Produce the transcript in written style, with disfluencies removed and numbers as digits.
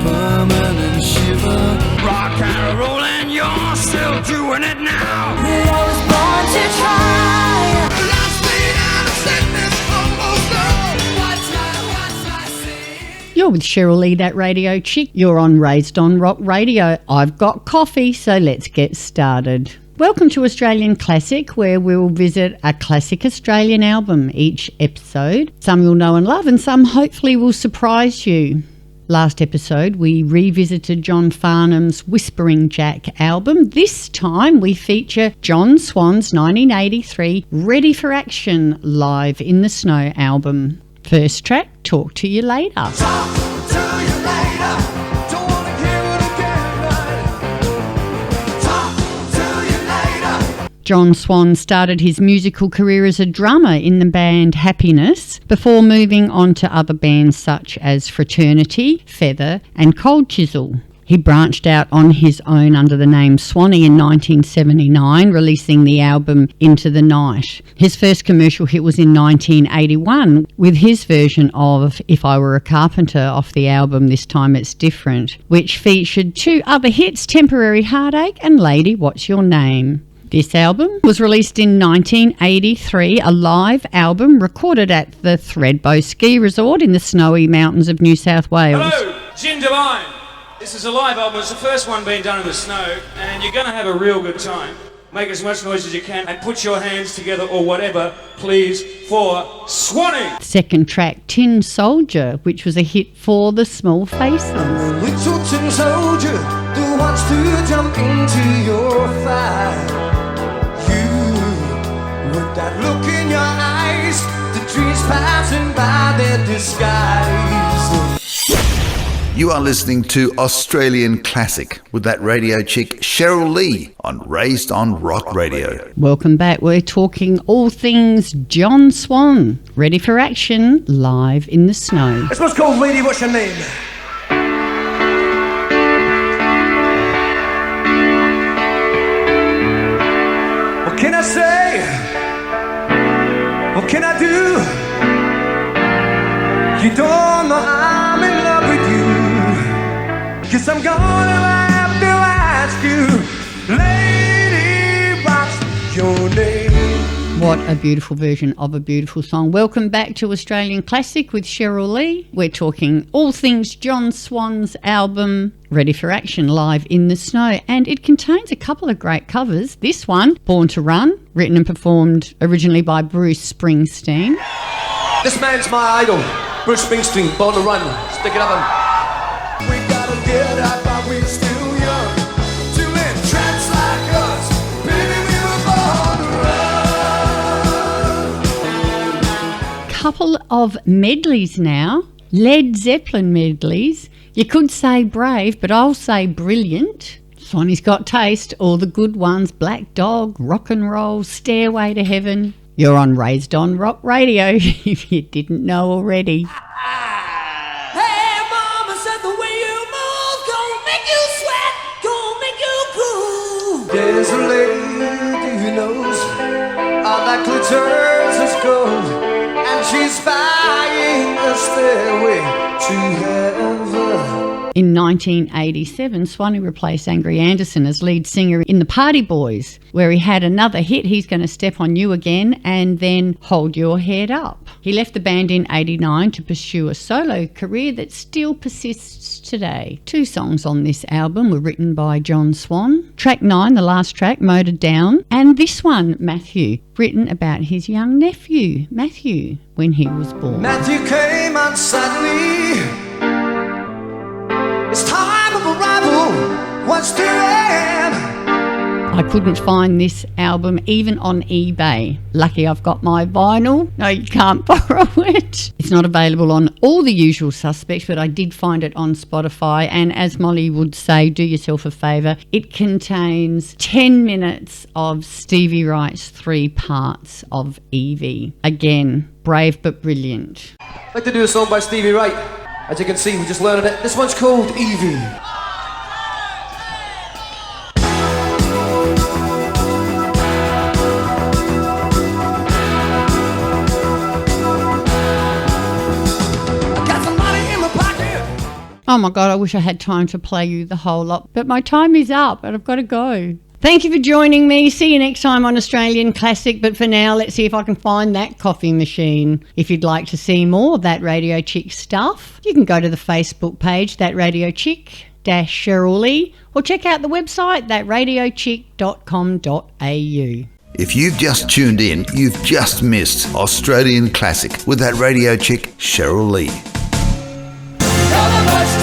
permanent shiver. Rock and roll and you're still doing it now. But I was born to try. Lost me out of sickness, almost gone. What's my sin? You're with Cheryl Lee, that radio chick. You're on Raised on Rock Radio. I've got coffee, so let's get started. Welcome to Australian Classic, where we'll visit a classic Australian album each episode. Some you'll know and love, and some hopefully will surprise you. Last episode, we revisited John Farnham's Whispering Jack album. This time, we feature John Swan's 1983 Ready for Action Live in the Snow album. First track, Talk to You Later. Talk to you later. Don't wanna hear it again. Talk to you later. John Swan started his musical career as a drummer in the band Happiness before moving on to other bands such as Fraternity, Feather and Cold Chisel. He branched out on his own under the name Swanee in 1979, releasing the album Into the Night. His first commercial hit was in 1981 with his version of If I Were a Carpenter off the album This Time It's Different, which featured two other hits, Temporary Heartache and Lady What's Your Name. This album was released in 1983, a live album recorded at the Thredbo Ski Resort in the snowy mountains of New South Wales. Hello, Gin Divine. This is a live album. It's the first one being done in the snow, and you're going to have a real good time. Make as much noise as you can and put your hands together or whatever, please, for Swanee. Second track, Tin Soldier, which was a hit for the Small Faces. Little tin soldier who wants to jump into your fire. You, with that look in your eyes, the trees passing by their disguise. You are listening to Australian Classic with that radio chick Cheryl Lee on Raised on Rock Radio. Welcome back. We're talking all things John Swan. Ready for Action, live in the snow. This one's called Lady What's Your Name? What can I say? What can I do? You don't know I'm in love with you. 'Cause I'm gonna have to ask you, lady, what's your name? What a beautiful version of a beautiful song. Welcome back to Australian Classic with Cheryl Lee. We're talking all things John Swan's album, Ready for Action, live in the snow. And it contains a couple of great covers. This one, Born to Run, written and performed originally by Bruce Springsteen. This man's my idol, Bruce Springsteen, Born to Run. Stick it up him. We gotta get up while we're still young. To live tramps like us, baby, we were born to run. Couple of medleys now, Led Zeppelin medleys. You could say brave, but I'll say brilliant. Swanee's Got Taste, all the good ones, Black Dog, Rock and Roll, Stairway to Heaven. You're on Raised on Rock Radio, if you didn't know already. Hey, mama said the way you move gonna make you sweat, gonna make you cool. There's a lady who knows all that glitters is gold, and she's buying a stairway to heaven. In 1987, Swanee replaced Angry Anderson as lead singer in the Party Boys, where he had another hit, He's Gonna Step on You Again, and then Hold Your Head Up. He left the band in 89 to pursue a solo career that still persists today. Two songs on this album were written by John Swan. Track 9, the last track, Motored Down, and this one, Matthew, written about his young nephew, Matthew, when he was born. Matthew came on suddenly. It's time of arrival. What's the end? I couldn't find this album even on eBay. Lucky I've got my vinyl. No, you can't borrow it. It's not available on all the usual suspects, but I did find it on Spotify. And as Molly would say, do yourself a favour. It contains 10 minutes of Stevie Wright's 3 parts of Evie. Again, brave but brilliant. I'd like to do a song by Stevie Wright. As you can see, we're just learning it. This one's called Evie. Oh my God, I wish I had time to play you the whole lot, but my time is up and I've got to go. Thank you for joining me. See you next time on Australian Classic. But for now, let's see if I can find that coffee machine. If you'd like to see more of That Radio Chick stuff, you can go to the Facebook page, That Radio Chick Cheryl Lee, or check out the website, thatradiochick.com.au. If you've just tuned in, you've just missed Australian Classic with That Radio Chick Cheryl Lee. Tell them what's